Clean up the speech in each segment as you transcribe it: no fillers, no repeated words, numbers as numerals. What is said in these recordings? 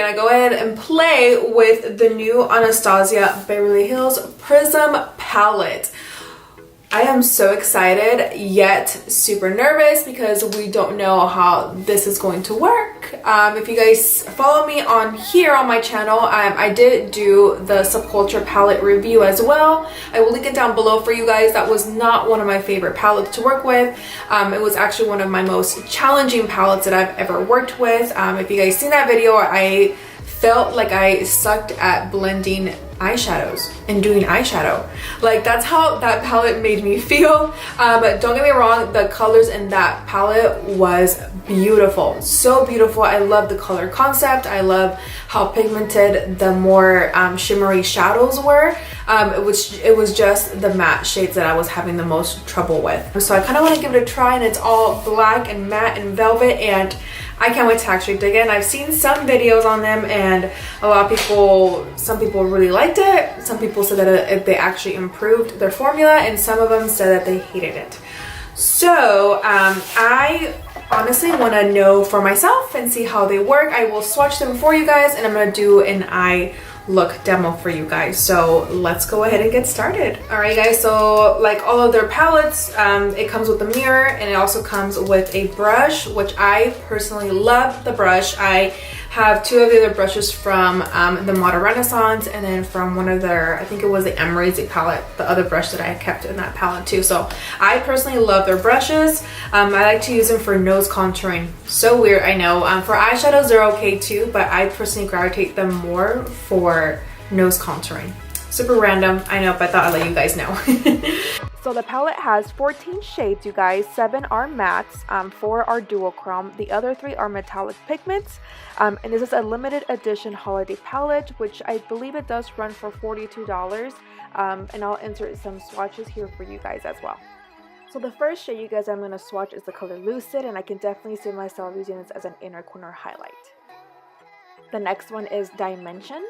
gonna go ahead and play with the new Anastasia Beverly Hills Prism palette. I am so excited yet super nervous because we don't know how this is going to work. If you guys follow me on here on my channel, I did do the Subculture palette review as well. I will link it down below for you guys. That was not one of my favorite palettes to work with. It was actually one of my most challenging palettes that I've ever worked with. If you guys seen that video, I felt like I sucked at blending eyeshadows and doing eyeshadow. Like, that's how that palette made me feel. But don't get me wrong, the colors in that palette was beautiful, so beautiful. I love the color concept. I love how pigmented the more shimmery shadows were. It was just the matte shades that I was having the most trouble with. So I kind of want to give it a try, and it's all black and matte and velvet, and I can't wait to actually dig in. I've seen some videos on them, and a lot of people, some people really liked it. Some people said that they actually improved their formula, and some of them said that they hated it. So I honestly want to know for myself and see how they work. I will swatch them for you guys, and I'm going to do an eye look demo for you guys. So let's go ahead and get started. All right guys, so like all of their palettes, it comes with a mirror, and it also comes with a brush, which I personally love the brush. I have two of the other brushes from the Modern Renaissance, and then from one of their, I think it was the Emery's palette, the other brush that I kept in that palette too. So I personally love their brushes. I like to use them for nose contouring. So weird, I know. For eyeshadows, they're okay too, but I personally gravitate them more for nose contouring. Super random, I know, but I thought I'd let you guys know. So the palette has 14 shades, you guys. 7 are mattes, 4 are duochrome, the other 3 are metallic pigments. And this is a limited edition holiday palette, which I believe it does run for $42. And I'll insert some swatches here for you guys as well. So the first shade, you guys, I'm going to swatch is the color Lucid, and I can definitely see myself using this as an inner corner highlight. The next one is Dimension.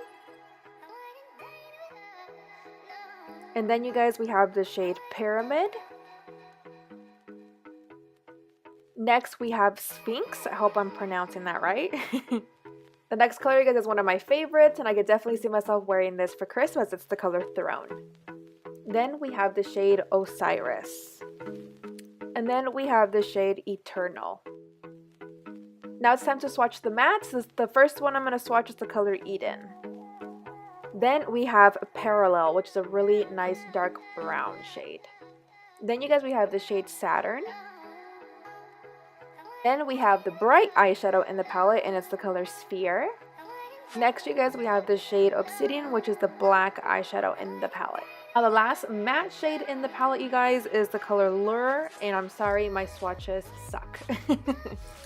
And then you guys, we have the shade Pyramid. Next we have Sphinx. I hope I'm pronouncing that right. The next color, you guys, is one of my favorites, and I could definitely see myself wearing this for Christmas. It's the color Throne. Then we have the shade Osiris. And then we have the shade Eternal. Now it's time to swatch the mattes. The first one I'm going to swatch is the color Eden. Then we have Parallel, which is a really nice dark brown shade. Then you guys, we have the shade Saturn. Then we have the bright eyeshadow in the palette, and it's the color Sphere. Next, you guys, we have the shade Obsidian, which is the black eyeshadow in the palette. Now the last matte shade in the palette, you guys, is the color Lure, and I'm sorry, my swatches suck.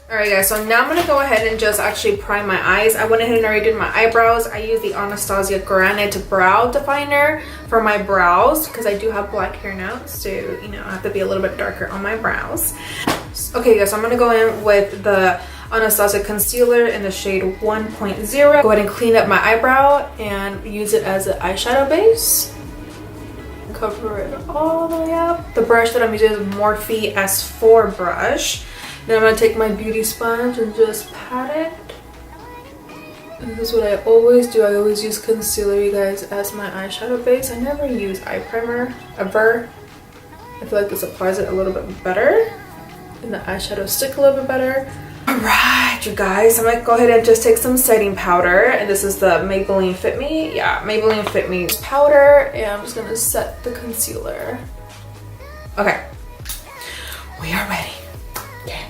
Alright guys, so now I'm going to go ahead and just actually prime my eyes. I went ahead and already did my eyebrows. I used the Anastasia Granite Brow Definer for my brows because I do have black hair now, so you know, I have to be a little bit darker on my brows. Okay guys, so I'm going to go in with the Anastasia Concealer in the shade 1.0. Go ahead and clean up my eyebrow and use it as an eyeshadow base. Cover it all the way up. The brush that I'm using is Morphe S4 brush. Then I'm going to take my beauty sponge and just pat it. And this is what I always do. I always use concealer, you guys, as my eyeshadow base. I never use eye primer, ever. I feel like this applies it a little bit better. And the eyeshadow stick a little bit better. Alright, you guys, I'm going to go ahead and just take some setting powder. And this is the Maybelline Fit Me. Yeah, Maybelline Fit Me powder. And I'm just going to set the concealer. Okay. We are ready. Yeah.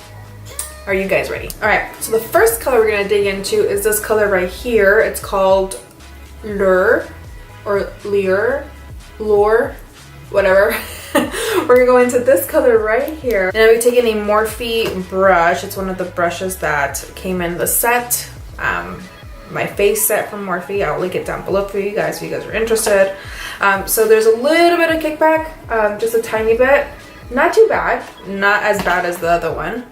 Are you guys ready? All right, so the first color we're gonna dig into is this color right here. It's called Lure, or Lure, whatever. We're gonna go into this color right here. And I'm taking a Morphe brush. It's one of the brushes that came in the set, my face set from Morphe. I'll link it down below for you guys if you guys are interested. So there's a little bit of kickback, just a tiny bit. Not too bad, not as bad as the other one.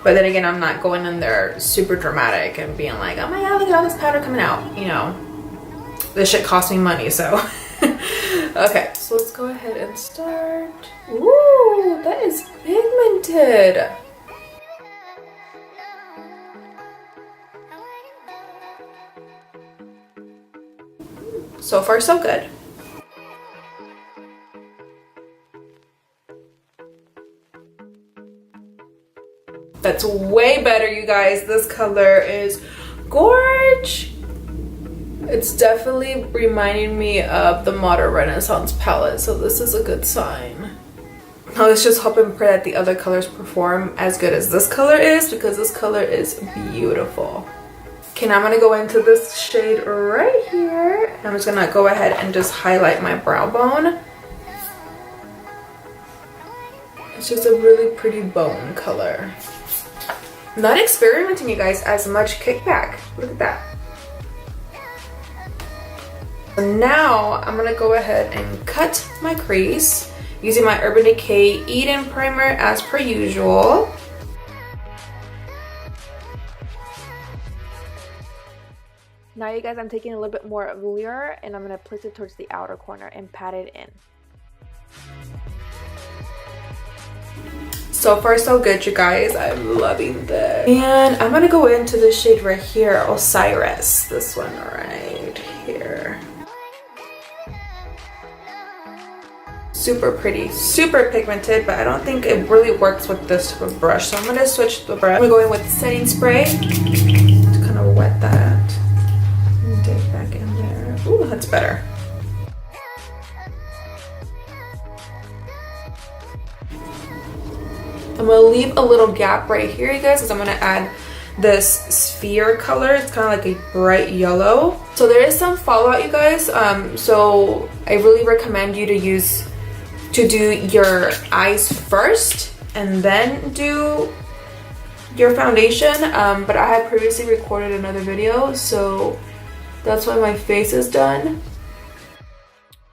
But then again, I'm not going in there super dramatic and being like, oh my god, look at all this powder coming out. You know, this shit cost me money, so. Okay, so let's go ahead and start. Ooh, that is pigmented. So far, so good. That's way better, you guys. This color is gorge. It's definitely reminding me of the Modern Renaissance palette, so this is a good sign. Now let's just hope and pray that the other colors perform as good as this color is, because this color is beautiful. Okay, now I'm gonna go into this shade right here. I'm just gonna go ahead and just highlight my brow bone. It's just a really pretty bone color. Not experimenting, you guys, as much kickback. Look at that. Now I'm gonna go ahead and cut my crease using my Urban Decay Eden primer as per usual. Now you guys, I'm taking a little bit more of Lure and I'm gonna place it towards the outer corner and pat it in. So far so good, you guys. I'm loving this. And I'm gonna go into the shade right here, Osiris. This one right here. Super pretty, super pigmented, but I don't think it really works with this type of brush. So I'm gonna switch the brush. I'm gonna go in with setting spray to kind of wet that and dig back in there. Ooh, that's better. I'm gonna leave a little gap right here, you guys, because I'm gonna add this sphere color. It's kind of like a bright yellow. So there is some fallout, you guys. So I really recommend you to do your eyes first and then do your foundation. But I had previously recorded another video, so that's why my face is done.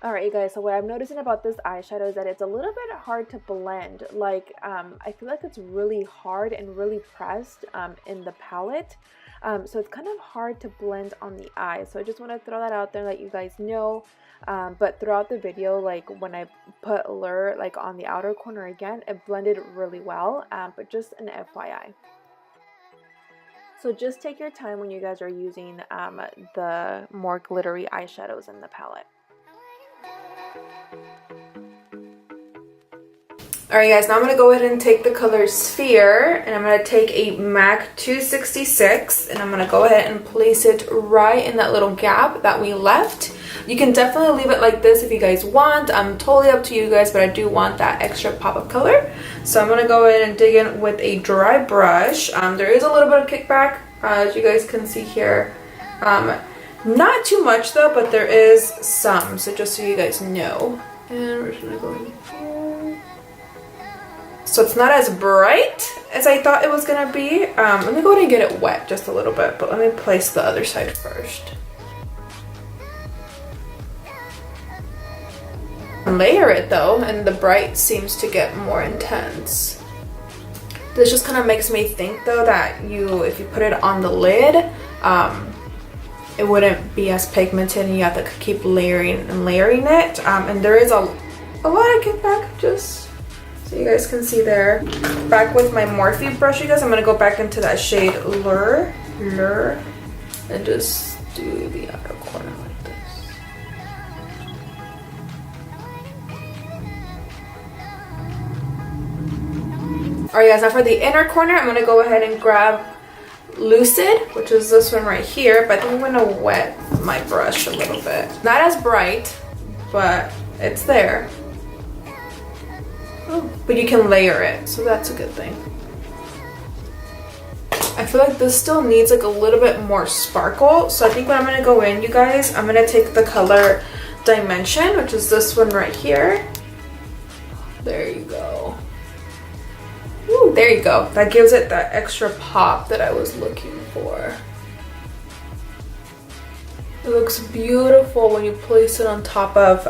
Alright, you guys, so what I'm noticing about this eyeshadow is that it's a little bit hard to blend. Like, I feel like it's really hard and really pressed in the palette. So it's kind of hard to blend on the eye. So I just want to throw that out there, let you guys know. But throughout the video, like when I put Lure like on the outer corner again, it blended really well. But just an FYI. So just take your time when you guys are using the more glittery eyeshadows in the palette. Alright guys, now I'm going to go ahead and take the color Sphere, and I'm going to take a MAC 266 and I'm going to go ahead and place it right in that little gap that we left. You can definitely leave it like this if you guys want. I'm totally up to you guys, but I do want that extra pop of color. So I'm going to go ahead and dig in with a dry brush. There is a little bit of kickback, as you guys can see here. Not too much though, but there is some, so just so you guys know. And we're just gonna go in here. So it's not as bright as I thought it was gonna be. Let me go ahead and get it wet just a little bit, but let me place the other side first. Layer it though, and the bright seems to get more intense. This just kind of makes me think though that if you put it on the lid, it wouldn't be as pigmented and you have to keep layering and layering it. And there is a lot of kickback, just so you guys can see there. Back with my Morphe brush, you guys, I'm going to go back into that shade Lure, and just do the outer corner like this. Alright guys, now for the inner corner, I'm going to go ahead and grab Lucid, which is this one right here, but I think I'm gonna wet my brush a little bit. Not as bright, but it's there. Oh, but you can layer it, so that's a good thing. I feel like this still needs like a little bit more sparkle, so I think what I'm gonna go in, you guys, I'm gonna take the color Dimension, which is this one right here. There you go. Ooh, there you go. That gives it that extra pop that I was looking for. It looks beautiful when you place it on top of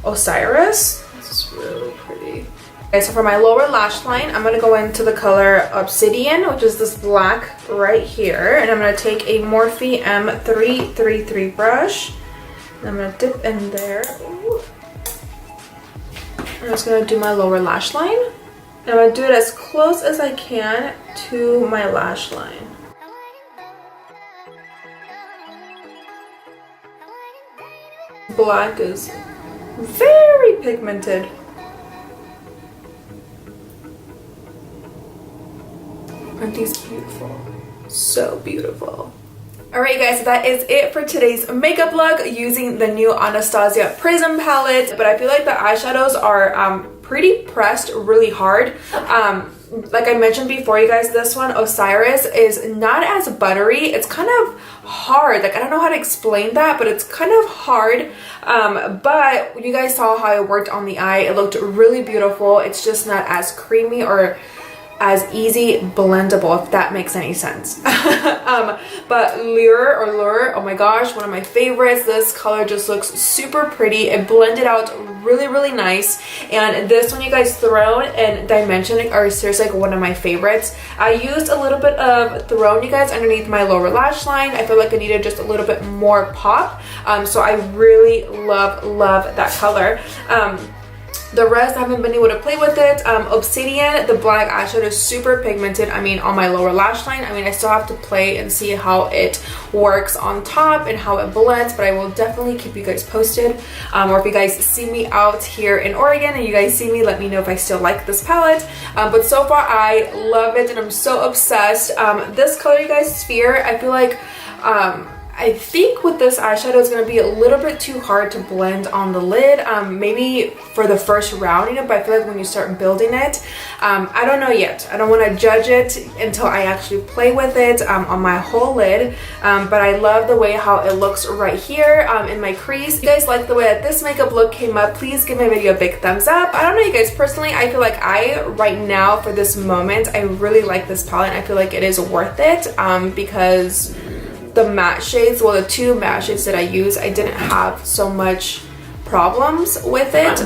Osiris. This is really pretty. Okay, so for my lower lash line, I'm going to go into the color Obsidian, which is this black right here. And I'm going to take a Morphe M333 brush. And I'm going to dip in there. Ooh. I'm just going to do my lower lash line. I'm going to do it as close as I can to my lash line. black is very pigmented. Aren't these beautiful? So beautiful. Alright guys, so that is it for today's makeup look using the new Anastasia Prism palette. But I feel like the eyeshadows are pretty pressed really hard. Like I mentioned before, you guys, this one, Osiris, is not as buttery. It's kind of hard. Like, I don't know how to explain that, but it's kind of hard. But you guys saw how it worked on the eye. It looked really beautiful. It's just not as creamy or as easy blendable, if that makes any sense. But Lure, oh my gosh, one of my favorites. This color just looks super pretty. It blended out really nice. And this one, you guys, Throne and Dimension are seriously like one of my favorites. I used a little bit of Throne, you guys, underneath my lower lash line. I feel like I needed just a little bit more pop. So I really love that color. The rest, I haven't been able to play with it. Obsidian, the black eyeshadow is super pigmented. I mean, on my lower lash line. I mean, I still have to play and see how it works on top and how it blends, but I will definitely keep you guys posted. Or if you guys see me out here in Oregon and you guys see me, let me know if I still like this palette. But so far, I love it and I'm so obsessed. This color, you guys, Sphere, I feel like I think with this eyeshadow it's going to be a little bit too hard to blend on the lid. Maybe for the first rounding it, but I feel like when you start building it, I don't know yet. I don't want to judge it until I actually play with it on my whole lid. But I love the way how it looks right here in my crease. If you guys like the way that this makeup look came up, please give my video a big thumbs up. I don't know, you guys, personally, I feel like right now, for this moment, I really like this palette. I feel like it is worth it because the matte shades, well, the two matte shades that I use, I didn't have so much problems with it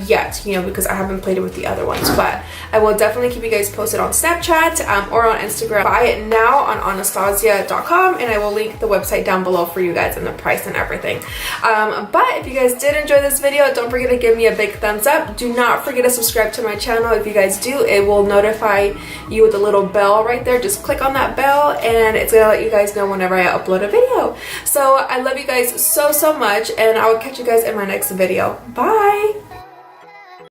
yet, you know, because I haven't played it with the other ones. But I will definitely keep you guys posted on Snapchat or on Instagram. Buy it now on Anastasia.com, and I will link the website down below for you guys and the price and everything. But if you guys did enjoy this video, don't forget to give me a big thumbs up. Do not forget to subscribe to my channel. If you guys do, it will notify you with a little bell right there. Just click on that bell and it's gonna let you guys know whenever I upload a video. So I love you guys so much, and I will catch you guys in my next video. Bye!